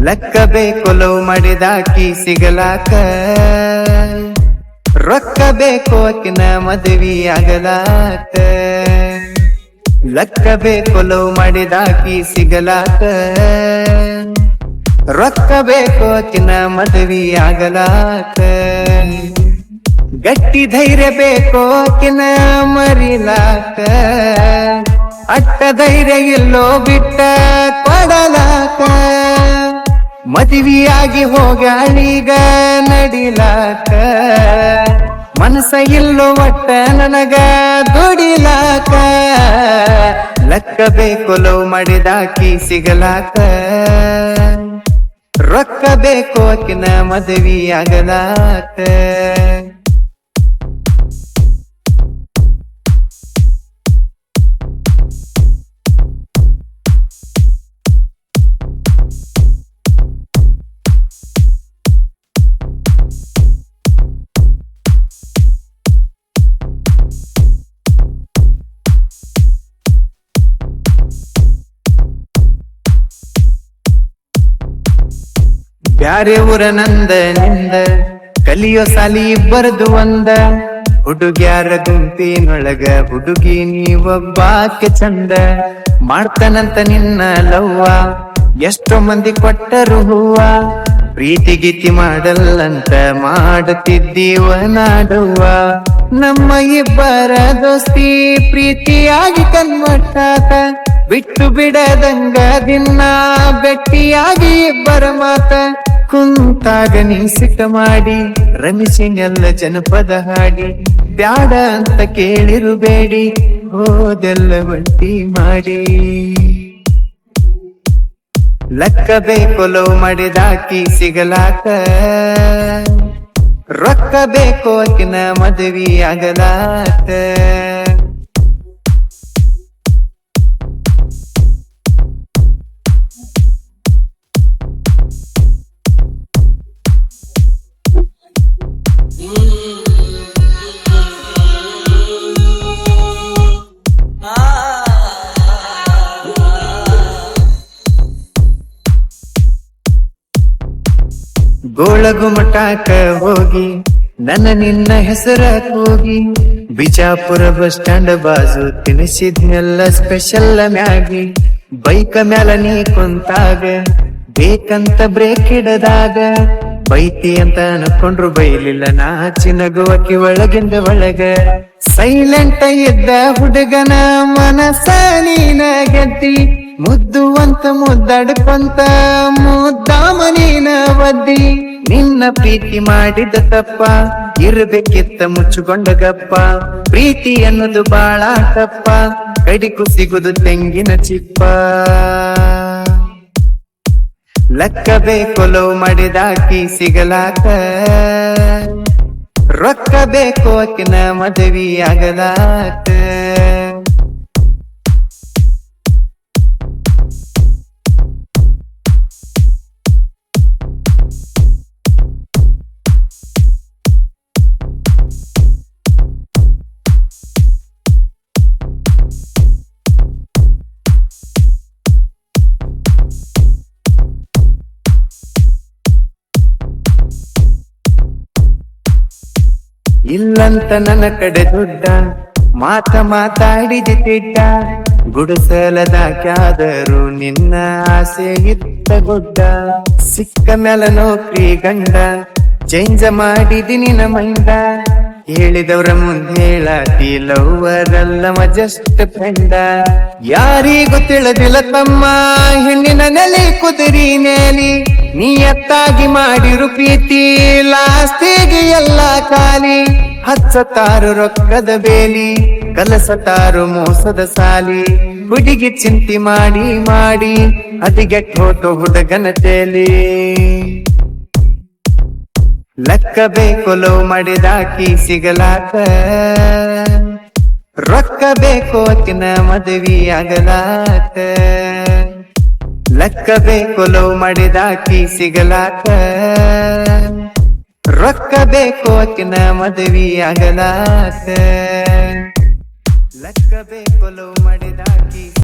ಲಕ್ಕ ಬೇಕು ಲವ್ ಮಾಡಿದಾಕಿ ಸಿಗಲಾಕ, ರೊಕ್ಕ ಬೇಕು ಆಕಿನ ಮದುವೆ ಆಗಲಾಕ. ಲಕ್ಕ ಬೇಕು ಲವ್ ಮಾಡಿದಾಕಿ ಸಿಗಲಾಕ, ರೊಕ್ಕ ಬೇಕು ಆಕಿನ ಮದುವೆ ಆಗಲಾಕ. ಗಟ್ಟಿ ಧೈರ್ಯ ಬೇಕು ಆಕಿನ ಮರಿಲಾಕ, ಅಟ್ಟ ಧೈರ್ಯ ಇಲ್ಲೋ ಬಿಟ್ಟ ಕೊಡಲಾಕ. ಮದುವೆಯಾಗಿ ಹೋಗಾಳೀಗ ನಡಿಲಾಕ, ಮನಸ ಇಲ್ಲೋ ಒಟ್ಟ ನನಗ ದುಡಿಲಾಕ. ಲಕ್ಕ ಬೇಕು ಲವ್ ಮಾಡಿದಾಕಿ ಸಿಗಲಾಕ, ರೊಕ್ಕ ಬೇಕು ಆಕಿನ ಮದುವೆ ಆಗಲಾಕ. ಬ್ಯಾರೆ ಊರ ನಂದ ನಿಂದ ಕಲಿಯೋ ಸಾಲಿ ಇಬ್ಬರದು ಒಂದ. ಹುಡುಗ್ಯಾರ ಗುಂಪಿನೊಳಗ ಹುಡುಗಿ ನೀವೊಬ್ಬಾಕೆ ಚಂದ. ಮಾಡ್ತಾನಂತ ನಿನ್ನ ಲವ್ವ ಎಷ್ಟೋ ಮಂದಿ ಕೊಟ್ಟರು ಹೂವ. ಪ್ರೀತಿ ಗೀತಿ ಮಾಡಲ್ಲಂತ ಮಾಡುತ್ತಿದ್ದೀವ ನಾಡುವ. ನಮ್ಮ ಇಬ್ಬರ ದೋಸ್ತಿ ಪ್ರೀತಿಯಾಗಿ ಕನ್ಮಟ್ಟಾತ. ಬಿಟ್ಟು ಬಿಡದಂಗ ದಿನ ಬೆಟ್ಟಿಯಾಗಿ ಇಬ್ಬರ ಮಾತ. ಕುಂತಾಗ ನೀ ಸಿಟ್ಟ ಮಾಡಿ ರಮಿಸಿನೆಲ್ಲ ಜನಪದ ಹಾಡಿ. ಬ್ಯಾಡ ಅಂತ ಕೇಳಿರುಬೇಡಿ ಹೋದೆಲ್ಲ ಬಟ್ಟಿ ಮಾಡಿ. ಲಕ್ಕ ಬೇಕು ಲವ್ ಮಾಡಿದಾಕಿ ಸಿಗಲಾಕ, ರೊಕ್ಕ ಬೇಕು ಆಕಿನ ಮದುವೆ ಆಗಲಾಕ. ಗೋಳಗುಮಟಾಕ ಹೋಗಿ ನನ್ನ ನಿನ್ನ ಹೆಸರ ಕೂಗಿ. ಬಿಜಾಪುರ ಬಸ್ ಸ್ಟ್ಯಾಂಡ್ ಬಾಜು ತಿನಿಸಿದ್ನೆಲ್ಲ ಸ್ಪೆಷಲ್ ಮ್ಯಾಗಿ. ಬೈಕ ಮ್ಯಾಲ ನೀ ಕುಂತಾಗ ಬೇಕಂತ ಬ್ರೇಕ್ ಹಿಡದಾಗ. ಬೈತಿ ಅಂತ ಅನ್ಕೊಂಡ್ರು ಬೈಲಿಲ್ಲ ನಾಚಿ ನಗುವಕಿ ಒಳಗಿಂದ ಒಳಗ. ಸೈಲೆಂಟ್ ಇದ್ದ ಹುಡುಗನ ಮನಸ ನೀನ ಗೆದ್ದಿ. ಮುದ್ದು ಅಂತ ಮುದ್ದಾಡ್ಕೊಂತ ಮುದ್ದಾಮ ನೀನ ಒದ್ದಿ. ನಿನ್ನ ಪ್ರೀತಿ ಮಾಡಿದ ತಪ್ಪ ಇರ್ಬೇಕಿತ್ತ ಮುಚ್ಚುಕೊಂಡ ಗಪ್ಪ. ಪ್ರೀತಿ ಅನ್ನೋದು ಬಾಳ ತಪ್ಪ ಕಡಿಕು ಸಿಗುದು ತೆಂಗಿನ ಚಿಪ್ಪ. ಲಕ್ಕ ಬೇಕು ಲವ್ ಮಾಡಿದಾಕಿ ಸಿಗಲಾಕ, ರೊಕ್ಕ ಬೇಕು ಆಕಿನ ಮದುವೆ ಆಗಲಾಕ. ಇಲ್ಲಂತ ನನ್ನ ಕಡೆ ದುಡ್ಡ ಮಾತಾಡಿದ ತಿಡ್ಡ. ಗುಡಿಸಲದಾಕ್ಯಾದರೂ ನಿನ್ನ ಆಸೆ ಇತ್ತ ಗುಡ್ಡ. ಸಿಕ್ಕ ಮ್ಯಾಲ ನೌಕರಿ ಗಂಡ ಚೇಂಜ ಮಾಡಿದಿ ನಿನ್ನ ಮೈಂಡ. ಹೇಳಿದವ್ರ ಮುಂದೆ ಹೇಳಾತಿ ಲವ್ವರಲ್ಲ ಜಸ್ಟ್ ಫ್ರೆಂಡ. ಯಾರಿಗೂ ತಿಳಿದಿಲ್ಲ ತಮ್ಮ ಹೆಣ್ಣಿನ ನೆಲೆ ಕುದುರಿ ನೇಲಿ. ನಿಯತ್ತಾಗಿ ಮಾಡಿರು ಪ್ರೀತಿ ಲಾಸ್ತಿಗೆ ಎಲ್ಲ ಖಾಲಿ. ಹಚ್ಚತಾರು ರೊಕ್ಕದ ಬೇಲಿ ಕಲಸತಾರು ಮೋಸದ ಸಾಲಿ. ಹುಡುಗಿ ಚಿಂತಿ ಮಾಡಿ ಮಾಡಿ ಅದಿಗೆಟ್ ಹೋತು ಹುಡುಗನ ತೇಲಿ. ಲಕ್ಕ ಬೇಕು ಲವ್ ಮಾಡಿದಾಕಿ ಸಿಗಲಾಕ, ರೊಕ್ಕ ಬೇಕು ಆಕಿನ ಮದುವೆ ಆಗಲಾಕ. ಲಕ್ಕ ಬೇಕು ಲವ್ ಮಾಡಿದಾಕಿ ಸಿಗಲಾಕ, ರೊಕ್ಕ ಬೇಕು ಆಕಿನ ಮದುವೆ ಆಗಲಾಕ. ಲಕ್ಕ ಬೇಕು ಲವ್ ಮಾಡಿದಾಕಿ